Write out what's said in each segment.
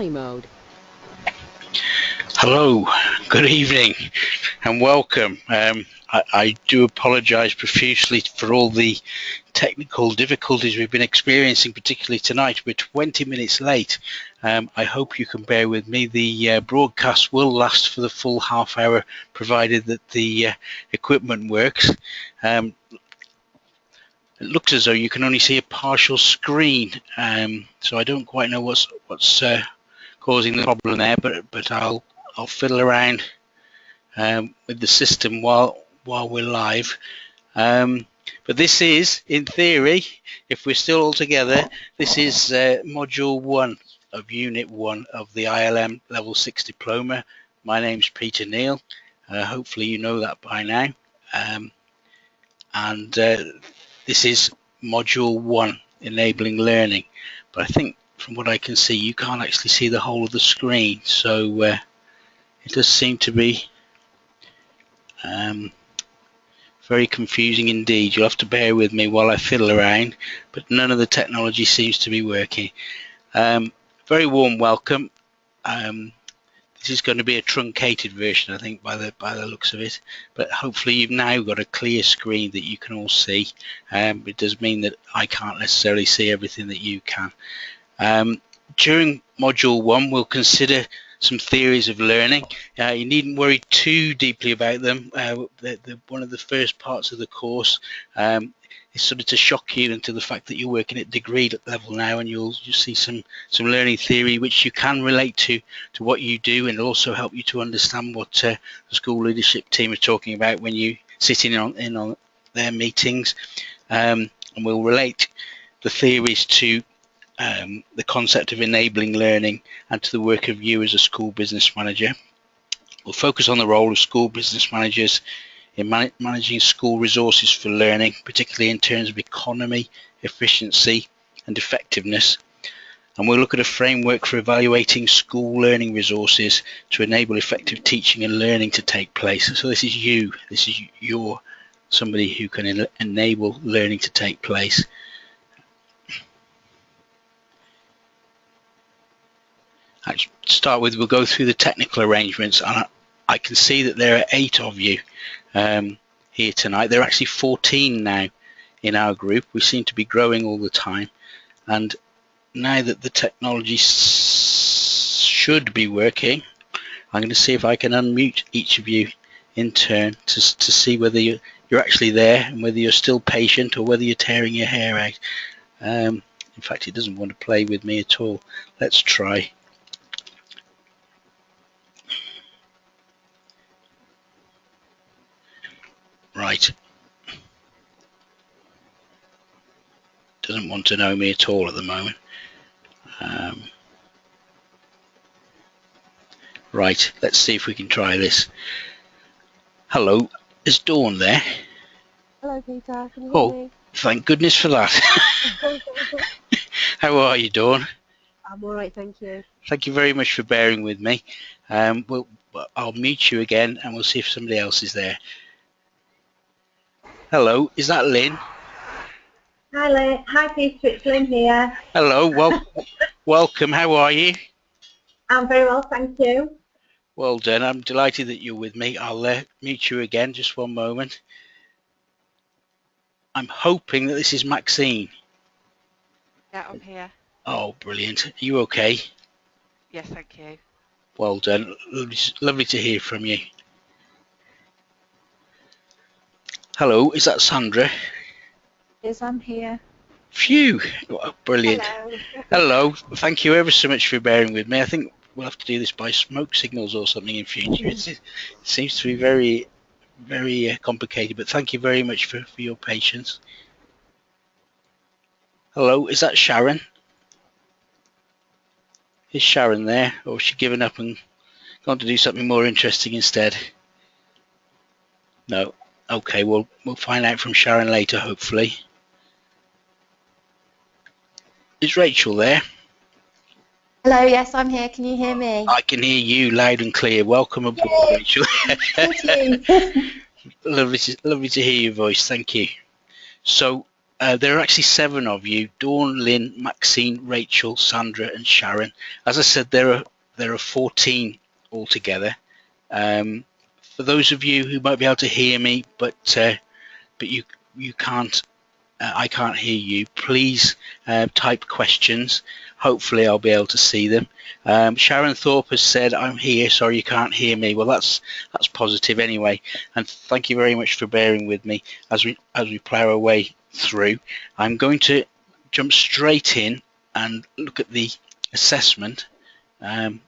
family mode. Hello, good evening and welcome. I do apologise profusely for all the technical difficulties we've been experiencing, particularly tonight. We're 20 minutes late. I hope you can bear with me. The broadcast will last for the full half hour, provided that the equipment works. It looks as though you can only see a partial screen, so I don't quite know what's causing the problem there, but I'll fiddle around with the system while we're live. But this is, in theory, if we're still all together, this is Module 1 of Unit 1 of the ILM Level 6 Diploma. My name's Peter Neale. Hopefully you know that by now. And this is Module 1, Enabling Learning. But I think from what I can see, you can't actually see the whole of the screen. So it does seem to be very confusing indeed. You'll have to bear with me while I fiddle around, but none of the technology seems to be working. Very warm welcome. This is going to be a truncated version, I think, by the looks of it, but hopefully you've now got a clear screen that you can all see. It does mean that I can't necessarily see everything that you can. During Module 1, we'll consider some theories of learning. You needn't worry too deeply about them. One of the first parts of the course is sort of to shock you into the fact that you're working at degree level now, and you'll see some learning theory which you can relate to what you do, and also help you to understand what the school leadership team are talking about when you sit in on their meetings. And we'll relate the theories to the concept of enabling learning and to the work of you as a school business manager. We'll focus on the role of school business managers in managing school resources for learning, particularly in terms of economy, efficiency and effectiveness. And we'll look at a framework for evaluating school learning resources to enable effective teaching and learning to take place. So this is you. This is somebody who can enable learning to take place. To start with, we'll go through the technical arrangements, and I can see that there are 8 of you here tonight. There are actually 14 now in our group. We seem to be growing all the time, and now that the technology should be working, I'm going to see if I can unmute each of you in turn to see whether you're actually there and whether you're still patient or whether you're tearing your hair out. In fact, it doesn't want to play with me at all. Let's try. Right. Doesn't want to know me at all at the moment. Right, let's see if we can try this. Hello, is Dawn there? Hello, Peter. Can you hear me? Thank goodness for that. How are you, Dawn? I'm all right, thank you. Thank you very much for bearing with me. I'll mute you again, and we'll see if somebody else is there. Hello, is that Lynn? Hi, Lynn. Hi, Peter. It's Lynn here. Hello, welcome. How are you? I'm very well, thank you. Well done. I'm delighted that you're with me. I'll mute you again. Just one moment. I'm hoping that this is Maxine. Yeah, I'm here. Oh, brilliant. Are you okay? Yes, thank you. Well done. Lovely to hear from you. Hello, is that Sandra? Yes, I'm here. Phew, brilliant. Hello. Hello, thank you ever so much for bearing with me. I think we'll have to do this by smoke signals or something in future. It seems to be very, very complicated, but thank you very much for your patience. Hello, is that Sharon? Is Sharon there, or has she given up and gone to do something more interesting instead? No. Okay, we'll find out from Sharon later, hopefully. Is Rachel there? Hello, yes, I'm here. Can you hear me? I can hear you loud and clear. Welcome aboard, Rachel. Thank you. Lovely to hear your voice. Thank you. So, there are actually 7 of you: Dawn, Lynn, Maxine, Rachel, Sandra, and Sharon. As I said, there are 14 altogether. For those of you who might be able to hear me, but you can't, I can't hear you, please type questions. Hopefully I'll be able to see them. Sharon Thorpe has said, "I'm here, sorry you can't hear me." Well, that's positive anyway, and thank you very much for bearing with me as we plough our way through. I'm going to jump straight in and look at the assessment,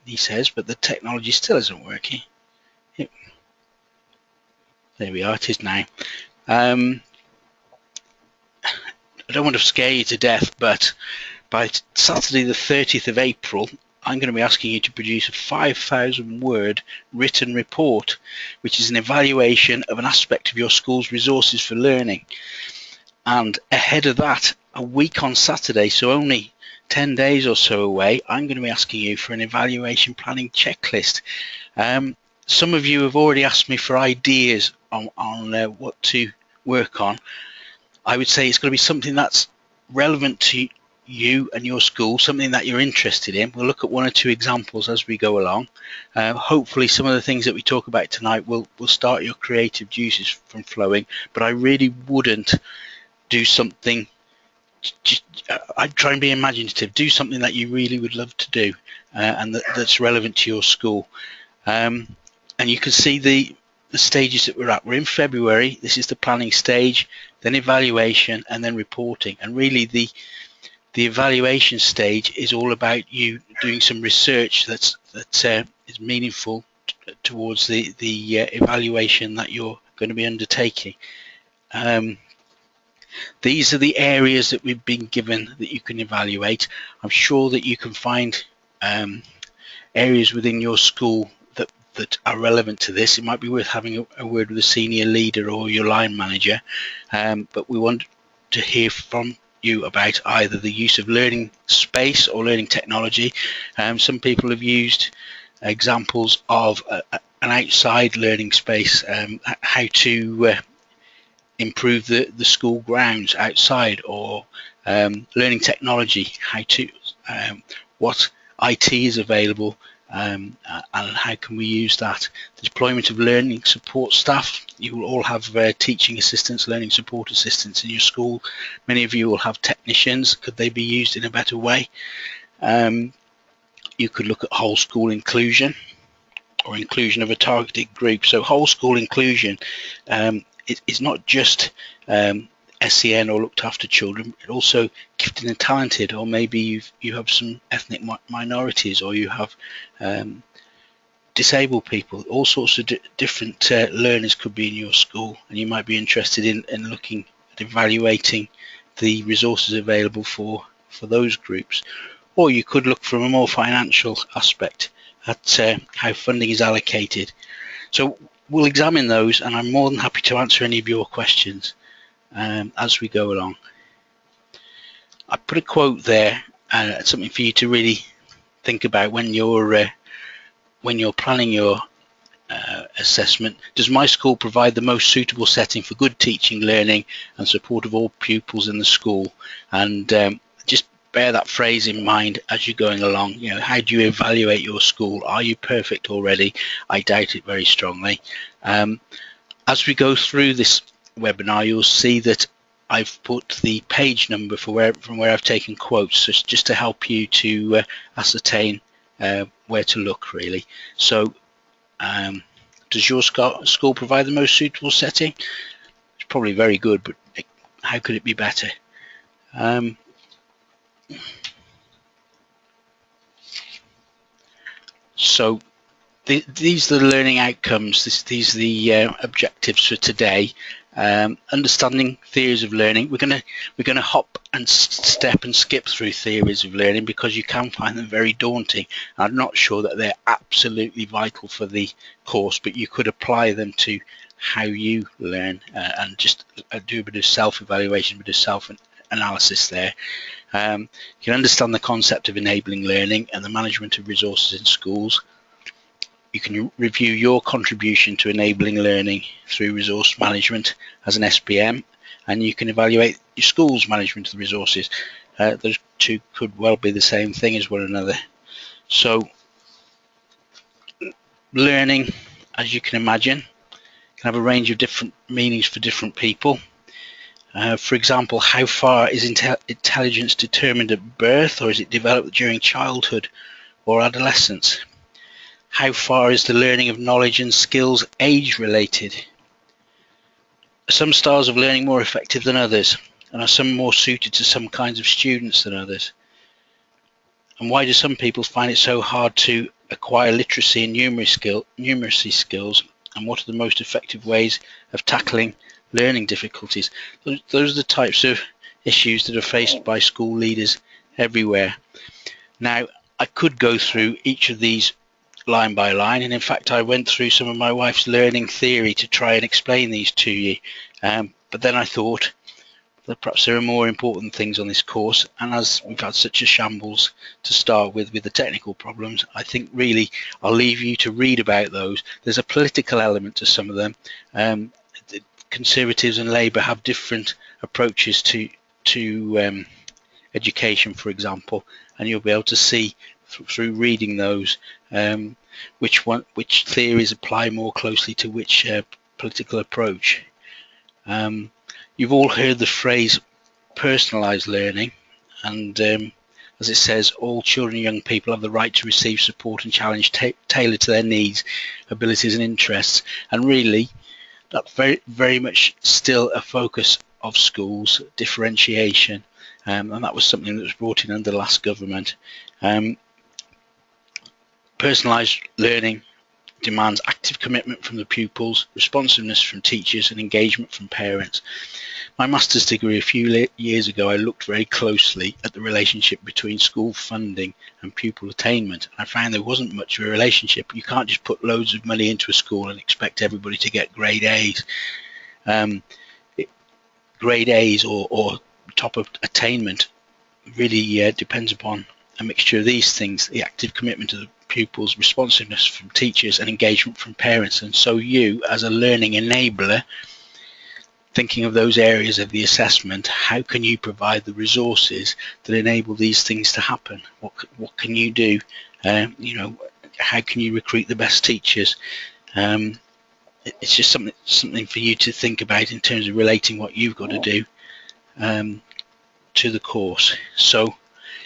he says, but the technology still isn't working. Yep. There we are, it is now. I don't want to scare you to death, but by Saturday the 30th of April, I'm going to be asking you to produce a 5,000-word written report, which is an evaluation of an aspect of your school's resources for learning. And ahead of that, a week on Saturday, so only 10 days or so away, I'm going to be asking you for an evaluation planning checklist. Some of you have already asked me for ideas on what to work on. I would say it's going to be something that's relevant to you and your school, something that you're interested in. We'll look at 1 or 2 examples as we go along. Hopefully some of the things that we talk about tonight will start your creative juices from flowing, but I really wouldn't do something, I'd try and be imaginative, do something that you really would love to do and that's relevant to your school. And you can see the stages that we're at. We're in February. This is the planning stage, then evaluation, and then reporting. And really the evaluation stage is all about you doing some research that is meaningful towards the evaluation that you're going to be undertaking. These are the areas that we've been given that you can evaluate. I'm sure that you can find areas within your school that are relevant to this. It might be worth having a word with a senior leader or your line manager, but we want to hear from you about either the use of learning space or learning technology. Some people have used examples of an outside learning space, how to improve the school grounds outside, or learning technology, how to what IT is available, and how can we use that. The deployment of learning support staff. You will all have teaching assistants, learning support assistants in your school. Many of you will have technicians. Could they be used in a better way? You could look at whole school inclusion or inclusion of a targeted group. So whole school inclusion, it's not just SEN or looked after children, but also gifted and talented, or maybe you have some ethnic minorities, or you have disabled people. All sorts of different learners could be in your school, and you might be interested in looking at evaluating the resources available for those groups. Or you could look from a more financial aspect at how funding is allocated. So we'll examine those, and I'm more than happy to answer any of your questions as we go along. I put a quote there, something for you to really think about when you're planning your assessment. Does my school provide the most suitable setting for good teaching, learning, and support of all pupils in the school? And just bear that phrase in mind as you're going along. You know, how do you evaluate your school? Are you perfect already? I doubt it very strongly. As we go through this webinar, you'll see that I've put the page number from where I've taken quotes, just to help you to ascertain where to look, really. So does your school provide the most suitable setting? It's probably very good, but how could it be better? So these are the learning outcomes. These are the objectives for today. Understanding theories of learning. We're gonna hop and step and skip through theories of learning because you can find them very daunting. I'm not sure that they're absolutely vital for the course, but you could apply them to how you learn and just do a bit of self-evaluation, a bit of self-analysis there. You can understand the concept of enabling learning and the management of resources in schools. You can review your contribution to enabling learning through resource management as an SPM, and you can evaluate your school's management of the resources. Those two could well be the same thing as one another. So learning, as you can imagine, can have a range of different meanings for different people. For example, how far is intelligence determined at birth, or is it developed during childhood or adolescence? How far is the learning of knowledge and skills age related? Are some styles of learning more effective than others? And are some more suited to some kinds of students than others? And why do some people find it so hard to acquire literacy and numeracy skills? And what are the most effective ways of tackling learning difficulties? Those are the types of issues that are faced by school leaders everywhere. Now, I could go through each of these line by line, and in fact I went through some of my wife's learning theory to try and explain these to you, but then I thought that perhaps there are more important things on this course, and as we've had such a shambles to start with the technical problems, I think really I'll leave you to read about those. There's a political element to some of them. Conservatives and Labour have different approaches to education, for example, and you'll be able to see through reading those which theories apply more closely to which political approach. You've all heard the phrase personalised learning, and as it says, all children and young people have the right to receive support and challenge tailored to their needs, abilities and interests. And really, that's very much still a focus of schools, differentiation, and that was something that was brought in under the last government. Personalised learning demands active commitment from the pupils, responsiveness from teachers and engagement from parents. My master's degree a few years ago, I looked very closely at the relationship between school funding and pupil attainment. I found there wasn't much of a relationship. You can't just put loads of money into a school and expect everybody to get grade A's. Grade A's or top of attainment really depends upon a mixture of these things: the active commitment of the pupils, responsiveness from teachers and engagement from parents. And so you, as a learning enabler, thinking of those areas of the assessment, how can you provide the resources that enable these things to happen? What can you do? How can you recruit the best teachers? It's just something for you to think about in terms of relating what you've got to do to the course. So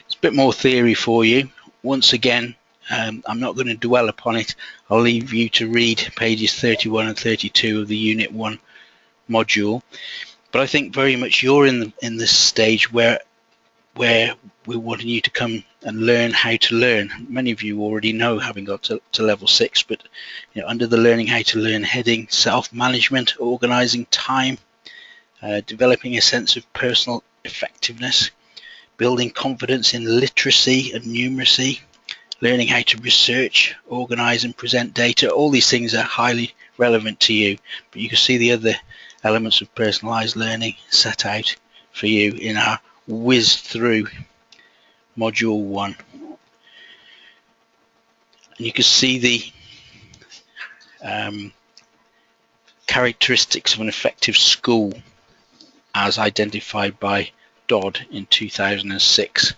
it's a bit more theory for you. Once again, I'm not going to dwell upon it. I'll leave you to read pages 31 and 32 of the Unit 1 module. But I think very much you're in this stage where we're wanting you to come and learn how to learn. Many of you already know, having got to level 6, but under the learning how to learn heading, self-management, organising time, developing a sense of personal effectiveness, building confidence in literacy and numeracy, learning how to research, organise and present data. All these things are highly relevant to you, but you can see the other elements of personalised learning set out for you in our whiz through module 1. And you can see the characteristics of an effective school as identified by Dodd in 2006.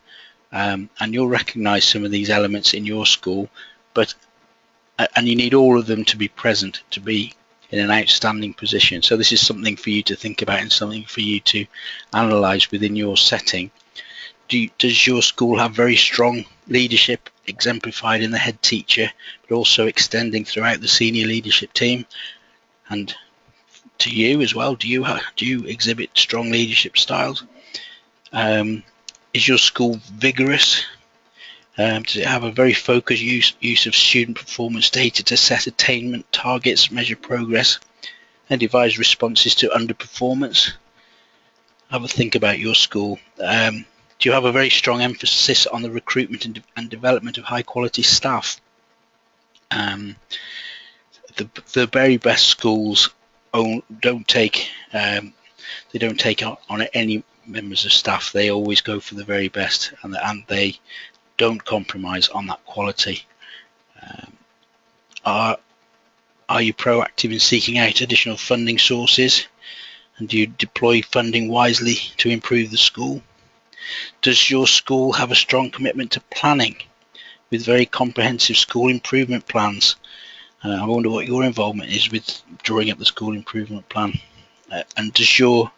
And you'll recognise some of these elements in your school, and you need all of them to be present to be in an outstanding position. So this is something for you to think about and something for you to analyse within your setting. Does your school have very strong leadership exemplified in the head teacher, but also extending throughout the senior leadership team and to you as well? Do you exhibit strong leadership styles? Is your school vigorous? Does it have a very focused use of student performance data to set attainment targets, measure progress, and devise responses to underperformance? Have a think about your school. Do you have a very strong emphasis on the recruitment and development of high quality staff? The very best schools don't take on any members of staff. They always go for the very best, and they don't compromise on that quality. Are you proactive in seeking out additional funding sources? And do you deploy funding wisely to improve the school? Does your school have a strong commitment to planning with very comprehensive school improvement plans? I wonder what your involvement is with drawing up the school improvement plan. And does your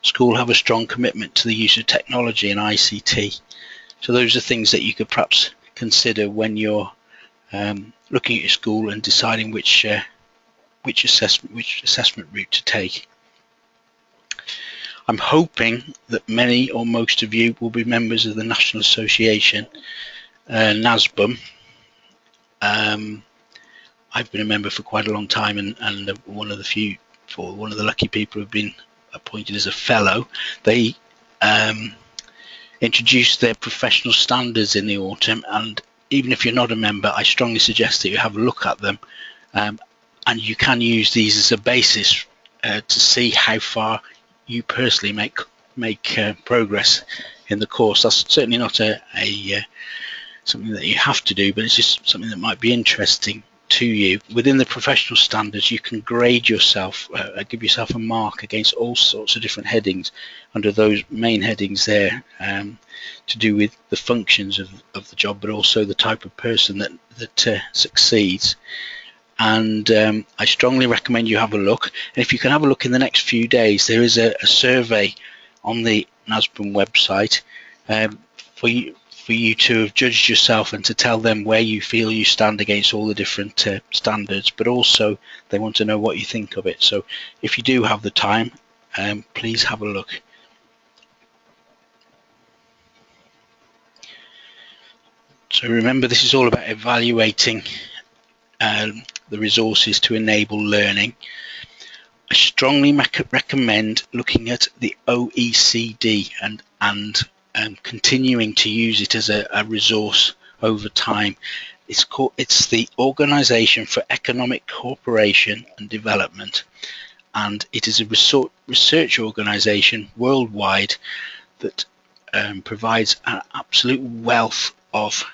school have a strong commitment to the use of technology and ICT? So those are things that you could perhaps consider when you're looking at your school and deciding which assessment route to take. I'm hoping that many or most of you will be members of the National Association, NASBM. I've been a member for quite a long time, and one of the lucky people who've been appointed as a fellow. They introduced their professional standards in the autumn, and even if you're not a member, I strongly suggest that you have a look at them, and you can use these as a basis to see how far you personally make progress in the course. That's certainly not something that you have to do, but it's just something that might be interesting to you. Within the professional standards, you can grade yourself, give yourself a mark against all sorts of different headings under those main headings there, to do with the functions of the job, but also the type of person that succeeds. And I strongly recommend you have a look. And if you can have a look in the next few days, there is a survey on the NASBM website for you to have judged yourself and to tell them where you feel you stand against all the different standards, but also they want to know what you think of it. So if you do have the time, please have a look. So remember, this is all about evaluating the resources to enable learning. I strongly recommend looking at the OECD and continuing to use it as a resource over time. It's the Organization for Economic Cooperation and Development, and it is a research organization worldwide that provides an absolute wealth of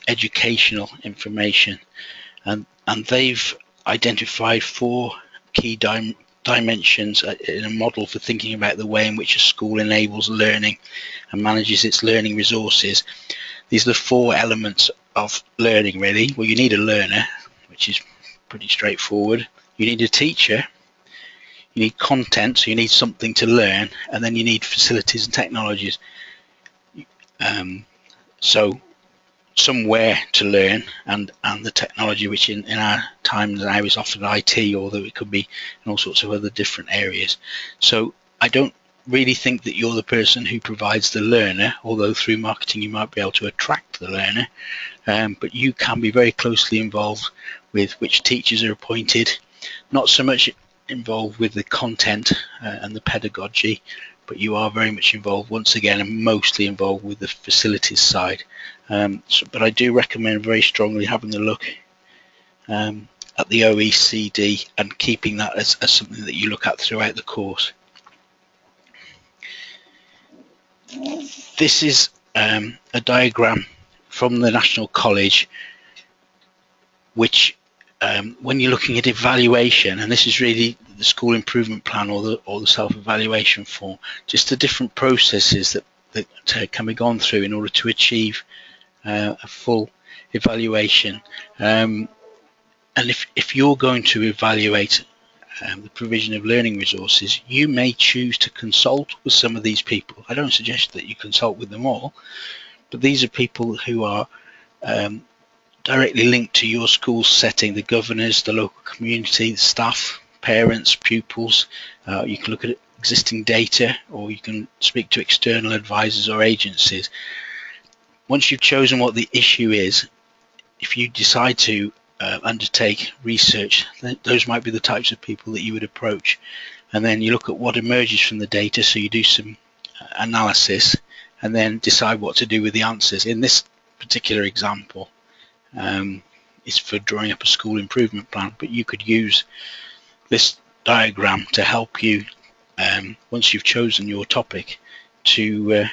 educational information, and they've identified 4 key dimensions in a model for thinking about the way in which a school enables learning and manages its learning resources. These are the 4 elements of learning, really. Well, you need a learner, which is pretty straightforward. You need a teacher. You need content, so you need something to learn, and then you need facilities and technologies. So somewhere to learn, and the technology, which in our time now is often IT, although it could be in all sorts of other different areas. So I don't really think that you're the person who provides the learner, although through marketing you might be able to attract the learner, but you can be very closely involved with which teachers are appointed, not so much involved with the content and the pedagogy, but you are very much involved, once again, and mostly involved with the facilities side. But I do recommend very strongly having a look at the OECD and keeping that as something that you look at throughout the course. This is a diagram from the National College, which when you're looking at evaluation, and this is really the school improvement plan or the self-evaluation form, just the different processes that can be gone through in order to achieve a full evaluation. And if you're going to evaluate the provision of learning resources, you may choose to consult with some of these people. I don't suggest that you consult with them all, but these are people who are directly linked to your school setting: the governors, the local community, the staff, parents, pupils. You can look at existing data, or you can speak to external advisors or agencies. Once you've chosen what the issue is, if you decide to undertake research, those might be the types of people that you would approach, and then you look at what emerges from the data. So you do some analysis and then decide what to do with the answers. In this particular example, it's for drawing up a school improvement plan, but you could use this diagram to help you, once you've chosen your topic, to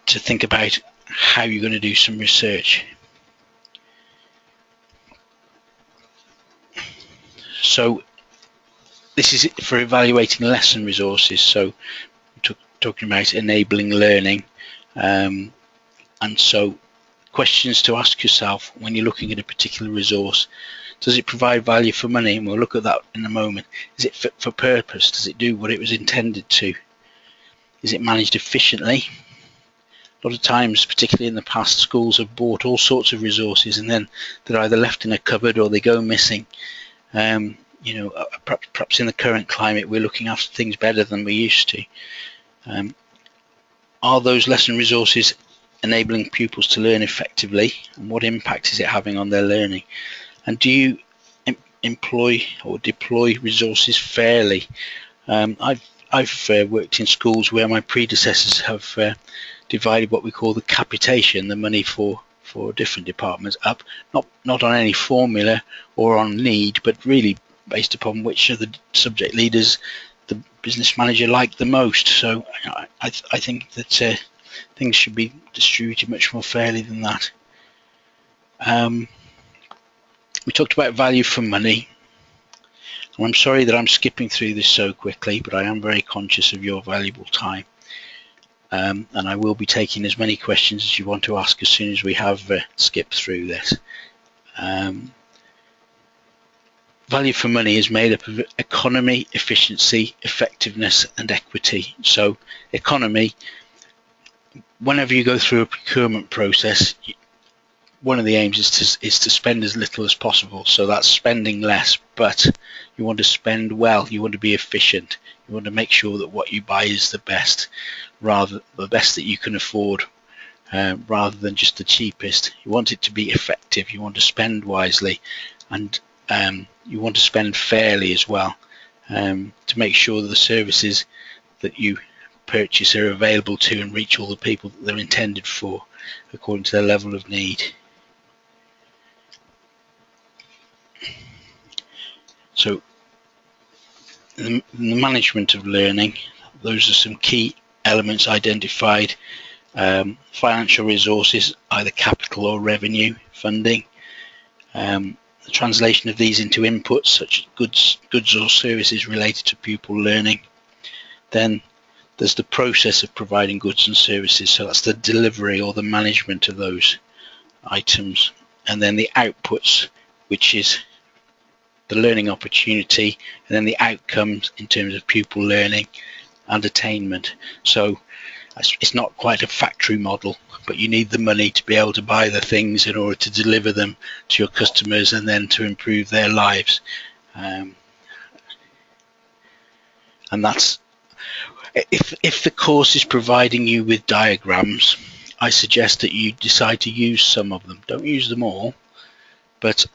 think about how you're going to do some research. So this is for evaluating lesson resources. So talking about enabling learning, and so questions to ask yourself when you're looking at a particular resource. Does it provide value for money? And we'll look at that in a moment. Is it fit for purpose? Does it do what it was intended to? Is it managed efficiently? A lot of times, particularly in the past, schools have bought all sorts of resources and then they're either left in a cupboard or they go missing. Perhaps in the current climate, we're looking after things better than we used to. Are those lesson resources enabling pupils to learn effectively, and what impact is it having on their learning? And do you employ or deploy resources fairly? I've worked in schools where my predecessors have divided what we call the capitation, the money for different departments, up, not on any formula or on need, but really based upon which of the subject leaders the business manager liked the most. So I think that things should be distributed much more fairly than that. We talked about value for money. And I'm sorry that I'm skipping through this so quickly, but I am very conscious of your valuable time. And I will be taking as many questions as you want to ask as soon as we have skipped through this. Value for money is made up of economy, efficiency, effectiveness, and equity. So economy, whenever you go through a procurement process, one of the aims is to spend as little as possible. So that's spending less, but you want to spend well. You want to be efficient. You want to make sure that what you buy is the best that you can afford, rather than just the cheapest. You want it to be effective. You want to spend wisely, and you want to spend fairly as well, to make sure that the services that you purchase are available to and reach all the people that they're intended for according to their level of need. So in the management of learning, those are some key elements identified. Financial resources, either capital or revenue funding, the translation of these into inputs such as goods or services related to pupil learning. Then there's the process of providing goods and services, so that's the delivery or the management of those items. And then the outputs, which is the learning opportunity, and then the outcomes in terms of pupil learning and attainment. So it's not quite a factory model, but you need the money to be able to buy the things in order to deliver them to your customers and then to improve their lives. And that's, if the course is providing you with diagrams, I suggest that you decide to use some of them. Don't use them all, but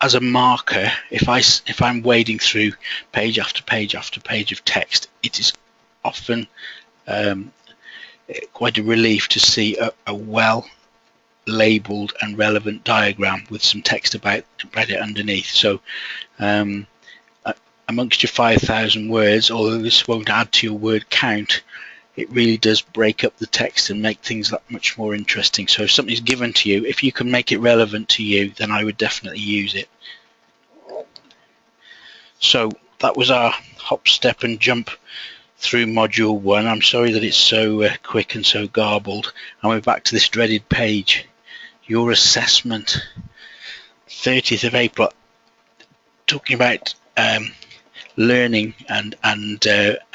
as a marker, if I'm wading through page after page after page of text, it is often quite a relief to see a well labeled and relevant diagram with some text about it underneath. So amongst your 5,000 words, although this won't add to your word count, it really does break up the text and make things that much more interesting. So if something's given to you, if you can make it relevant to you, then I would definitely use it. So that was our hop, step and jump through module 1. I'm sorry that it's so quick and so garbled. And we're back to this dreaded page, your assessment, 30th of April, talking about learning and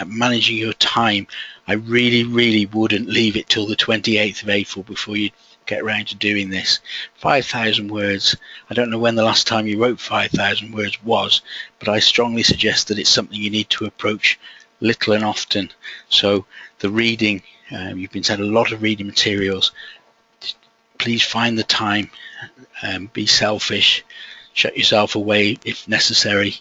managing your time. I really wouldn't leave it till the 28th of April before you get around to doing this. 5,000 words. I don't know when the last time you wrote 5,000 words was, but I strongly suggest that it's something you need to approach little and often. So the reading, you've been sent a lot of reading materials. Please find the time, be selfish, shut yourself away if necessary,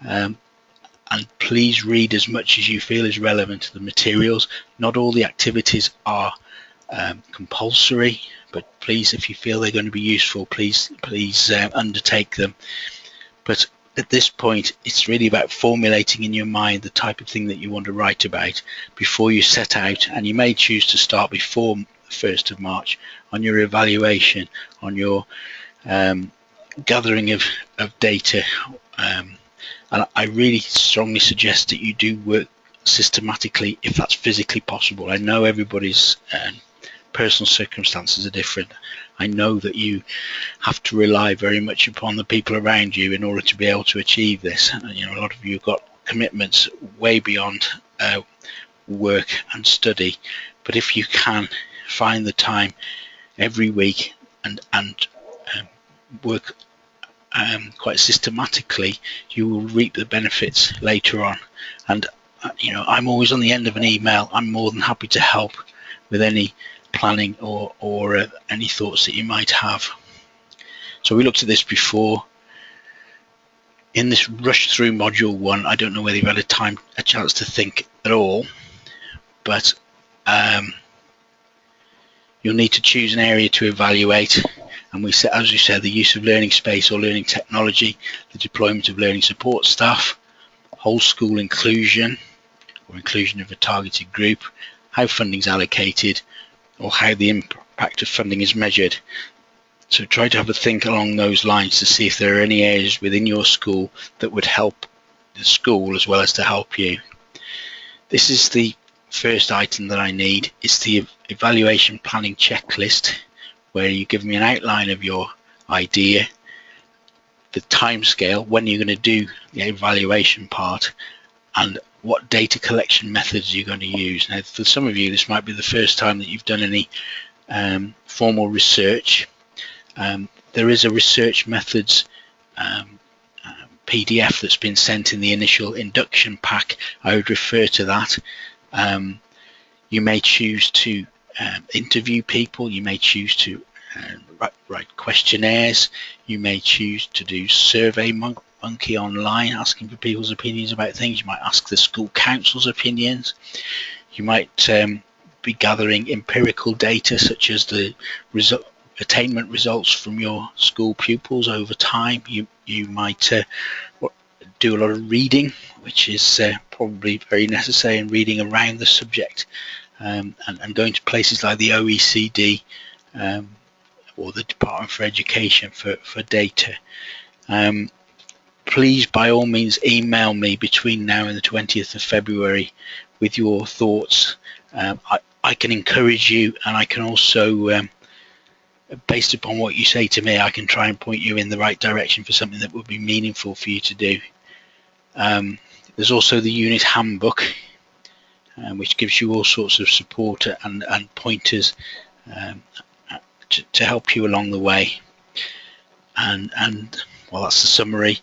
and please read as much as you feel is relevant to the materials. Not all the activities are compulsory, but please, if you feel they're going to be useful, please undertake them. But at this point, it's really about formulating in your mind the type of thing that you want to write about before you set out, and you may choose to start before the 1st of March on your evaluation, on your gathering of data, and I really strongly suggest that you do work systematically if that's physically possible. I know everybody's personal circumstances are different. I know that you have to rely very much upon the people around you in order to be able to achieve this. You know, a lot of you have got commitments way beyond work and study, but if you can find the time every week and work quite systematically, you will reap the benefits later on. And you know, I'm always on the end of an email. I'm more than happy to help with any planning or any thoughts that you might have. So we looked at this before. In this rush through module 1, I don't know whether you've had a chance to think at all, but you'll need to choose an area to evaluate. And we said, as we said, the use of learning space or learning technology, the deployment of learning support staff, whole school inclusion or inclusion of a targeted group, how funding is allocated, or how the impact of funding is measured. So try to have a think along those lines to see if there are any areas within your school that would help the school as well as to help you. This is the first item that I need. It's the evaluation planning checklist, where you give me an outline of your idea, the time scale, when you're going to do the evaluation part, and what data collection methods you're going to use. Now, for some of you, this might be the first time that you've done any formal research. There is a research methods PDF that's been sent in the initial induction pack. I would refer to that. You may choose to interview people. You may choose to write questionnaires. You may choose to do Survey Monkey online, asking for people's opinions about things. You might ask the school council's opinions. You might be gathering empirical data, such as the attainment results from your school pupils over time. You might do a lot of reading, which is probably very necessary, in reading around the subject, and going to places like the OECD or the Department for Education for data. Please, by all means, email me between now and the 20th of February with your thoughts. I can encourage you, and I can also, based upon what you say to me, I can try and point you in the right direction for something that would be meaningful for you to do. There's also the unit handbook, which gives you all sorts of support and pointers to help you along the way. And well, that's the summary.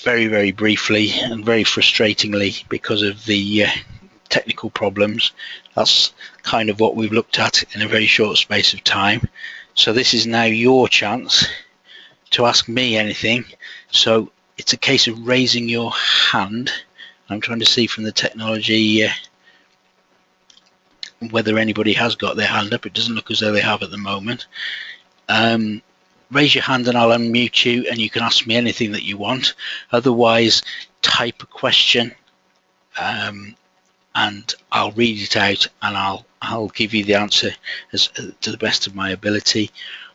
Very, very briefly and very frustratingly, because of the technical problems, that's kind of what we've looked at in a very short space of time. So this is now your chance to ask me anything. So it's a case of raising your hand. I'm trying to see from the technology whether anybody has got their hand up. It doesn't look as though they have at the moment. Raise your hand and I'll unmute you, and you can ask me anything that you want. Otherwise, type a question and I'll read it out, and I'll give you the answer to the best of my ability.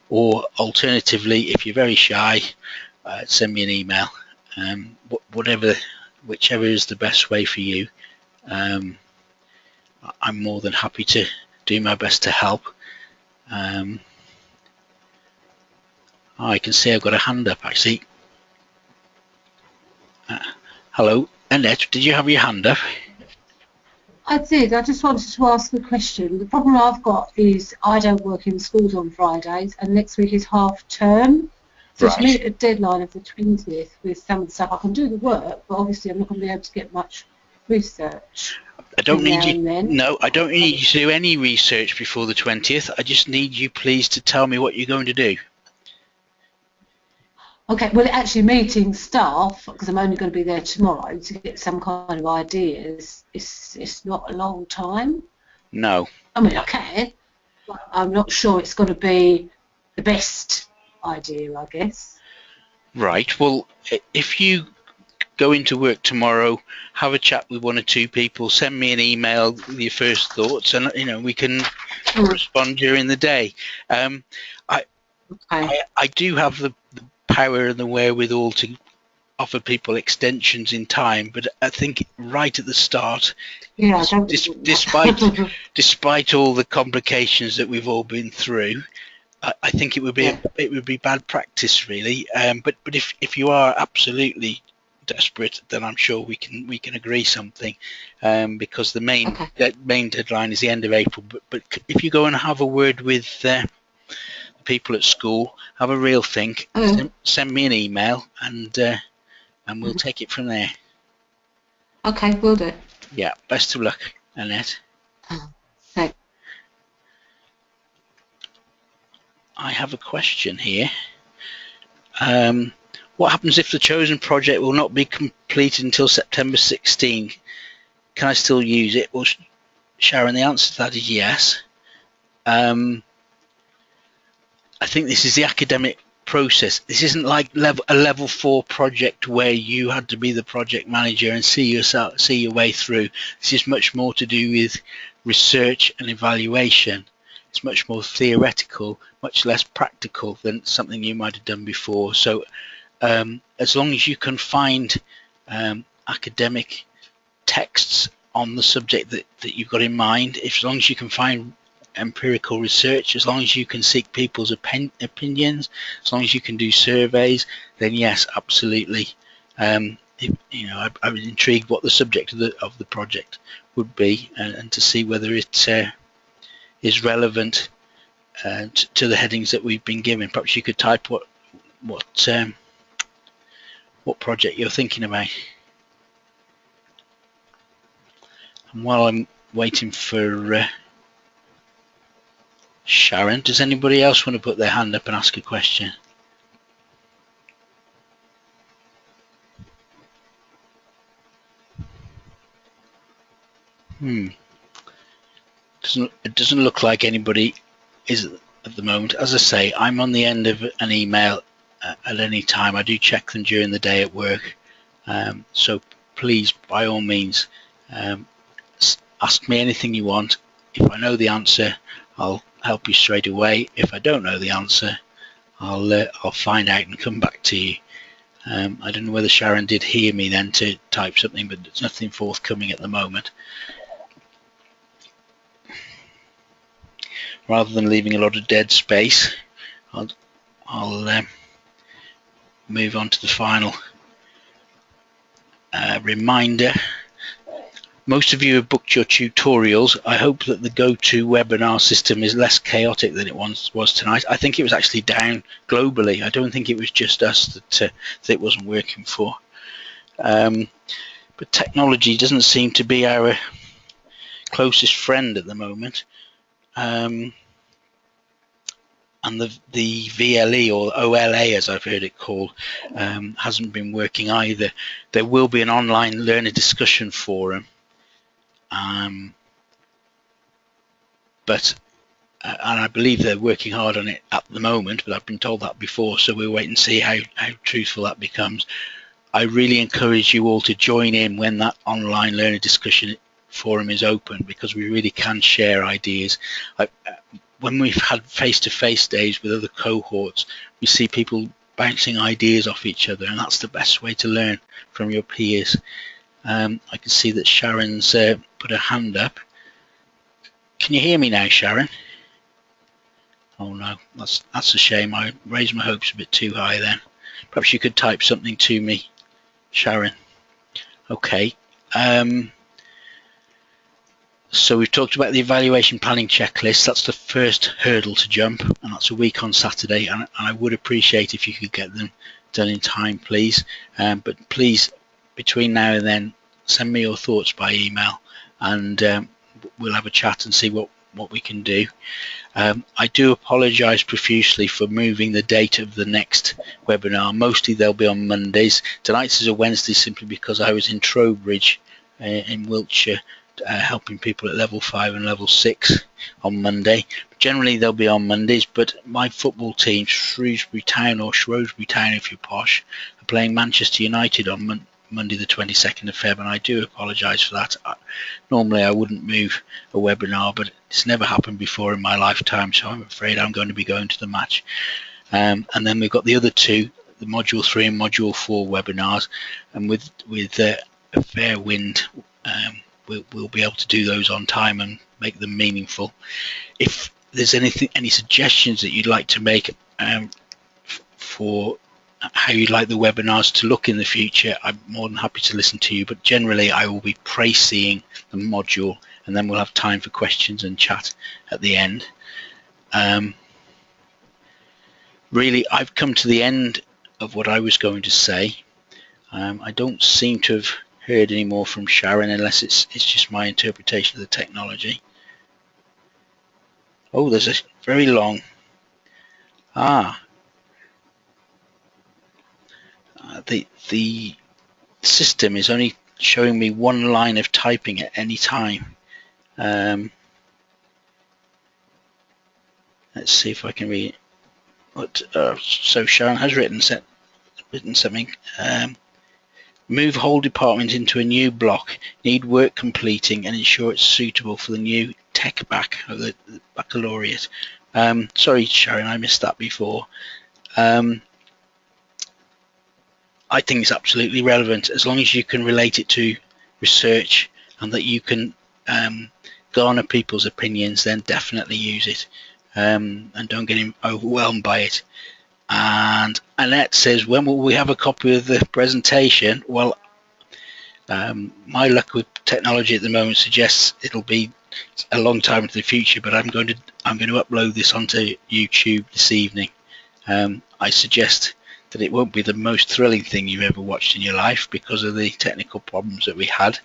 Or alternatively, if you're very shy, send me an email. Whichever is the best way for you. I'm more than happy to do my best to help. I can see I've got a hand up, actually. Hello, Annette, did you have your hand up? I did. I just wanted to ask a question. The problem I've got is I don't work in schools on Fridays, and next week is half term. So Right. to meet a deadline of the 20th with some of the stuff, I can do the work, but obviously I'm not going to be able to get much research. I don't need you. Then. No, I don't need you to do any research before the 20th. I just need you, please, to tell me what you're going to do. Okay, well, actually meeting staff, because I'm only going to be there tomorrow, to get some kind of ideas, it's not a long time. No. I mean, I can, but I'm not sure it's going to be the best idea, I guess. Right. Well, if you go into work tomorrow, have a chat with one or two people, send me an email with your first thoughts, and we can respond during the day. I do have the power and the wherewithal to offer people extensions in time, but I think right at the start, Yeah, despite all the complications that we've all been through, I think it would be bad practice, really. But if you are absolutely desperate, then I'm sure we can agree something, because the main deadline is the end of April. But if you go and have a word with people at school, have a real think, send me an email, and we'll take it from there. Okay, will do. Yeah, best of luck, Annette. Thanks. I have a question here. What happens if the chosen project will not be completed until September 16? Can I still use it? Well, Sharon, the answer to that is yes. I think this is the academic process. This isn't like a level 4 project where you had to be the project manager and see your way through. This is much more to do with research and evaluation. It's much more theoretical, much less practical than something you might have done before. So as long as you can find academic texts on the subject that you've got in mind, as long as you can find empirical research, as long as you can seek people's opinions, as long as you can do surveys, then yes, absolutely. I was intrigued what the subject of the project would be, and to see whether it is relevant to the headings that we've been given. Perhaps you could type what project you're thinking about. And while I'm waiting for Sharon, does anybody else want to put their hand up and ask a question? It doesn't look like anybody is at the moment. As I say, I'm on the end of an email at any time. I do check them during the day at work. So please, by all means, ask me anything you want. If I know the answer, I'll help you straight away. If I don't know the answer, I'll find out and come back to you. I don't know whether Sharon did hear me then to type something, but there's nothing forthcoming at the moment. Rather than leaving a lot of dead space, I'll move on to the final reminder. Most of you have booked your tutorials. I hope that the GoToWebinar system is less chaotic than it once was tonight. I think it was actually down globally. I don't think it was just us that it wasn't working for. But technology doesn't seem to be our closest friend at the moment. And the VLE, or OLA as I've heard it called, hasn't been working either. There will be an online learner discussion forum. And I believe they're working hard on it at the moment, but I've been told that before, so we'll wait and see how truthful that becomes. I really encourage you all to join in when that online learner discussion forum is open, because we really can share ideas. When we've had face-to-face days with other cohorts, we see people bouncing ideas off each other, and that's the best way to learn from your peers. I can see that Sharon's put her hand up. Can you hear me now, Sharon? Oh no, that's a shame. I raised my hopes a bit too high then. Perhaps you could type something to me, Sharon. Okay. So we've talked about the evaluation planning checklist. That's the first hurdle to jump, and that's a week on Saturday. And I would appreciate if you could get them done in time, please. But please, between now and then, send me your thoughts by email, and we'll have a chat and see what we can do. I do apologise profusely for moving the date of the next webinar. Mostly they'll be on Mondays. Tonight's is a Wednesday simply because I was in Trowbridge in Wiltshire helping people at level 5 and level 6 on Monday. Generally they'll be on Mondays, but my football team, Shrewsbury Town, or Shrewsbury Town if you're posh, are playing Manchester United on Monday the 22nd of Feb, and I do apologise for that. Normally I wouldn't move a webinar, but it's never happened before in my lifetime, so I'm afraid I'm going to be going to the match. And then we've got the other two the Module 3 and Module 4 webinars, and with a fair wind, we'll be able to do those on time and make them meaningful. If there's any suggestions that you'd like to make for how you'd like the webinars to look in the future, I'm more than happy to listen to you, but generally I will be pre-seeing the module, and then we'll have time for questions and chat at the end. Really, I've come to the end of what I was going to say. I don't seem to have heard any more from Sharon, unless it's just my interpretation of the technology. Oh, there's a very long... the system is only showing me one line of typing at any time. Let's see if I can read it. So Sharon has written something. Move whole department into a new block. Need work completing and ensure it's suitable for the new tech of the baccalaureate. Sorry, Sharon, I missed that before. I think it's absolutely relevant as long as you can relate it to research and that you can garner people's opinions. Then definitely use it, and don't get overwhelmed by it. And Annette says, when will we have a copy of the presentation? Well, my luck with technology at the moment suggests it'll be a long time into the future, but I'm going to upload this onto YouTube this evening. I suggest that it won't be the most thrilling thing you've ever watched in your life because of the technical problems that we had,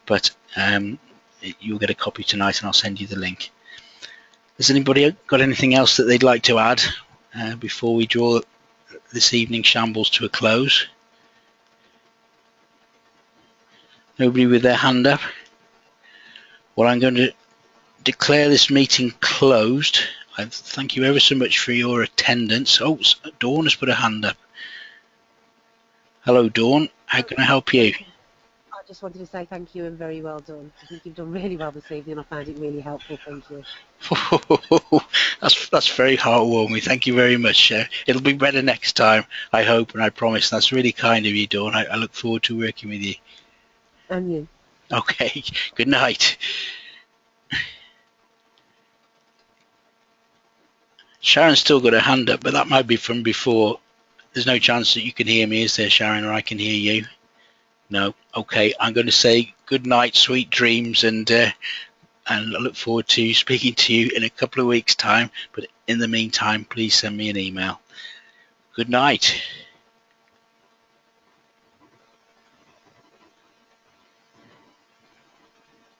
but you'll get a copy tonight and I'll send you the link. Has anybody got anything else that they'd like to add before we draw this evening's shambles to a close? Nobody with their hand up? Well, I'm going to declare this meeting closed. I thank you ever so much for your attendance. Oh, Dawn has put a hand up. Hello, Dawn. How can I help you? I just wanted to say thank you and very well done. I think you've done really well this evening. I found it really helpful. Thank you. That's very heartwarming. Thank you very much. It'll be better next time, I hope, and I promise. That's really kind of you, Dawn. I look forward to working with you. And you. Okay. Good night. Sharon's still got her hand up, but that might be from before. There's no chance that you can hear me, is there, Sharon, or I can hear you? No? Okay, I'm going to say good night, sweet dreams, and I look forward to speaking to you in a couple of weeks' time. But in the meantime, please send me an email. Good night.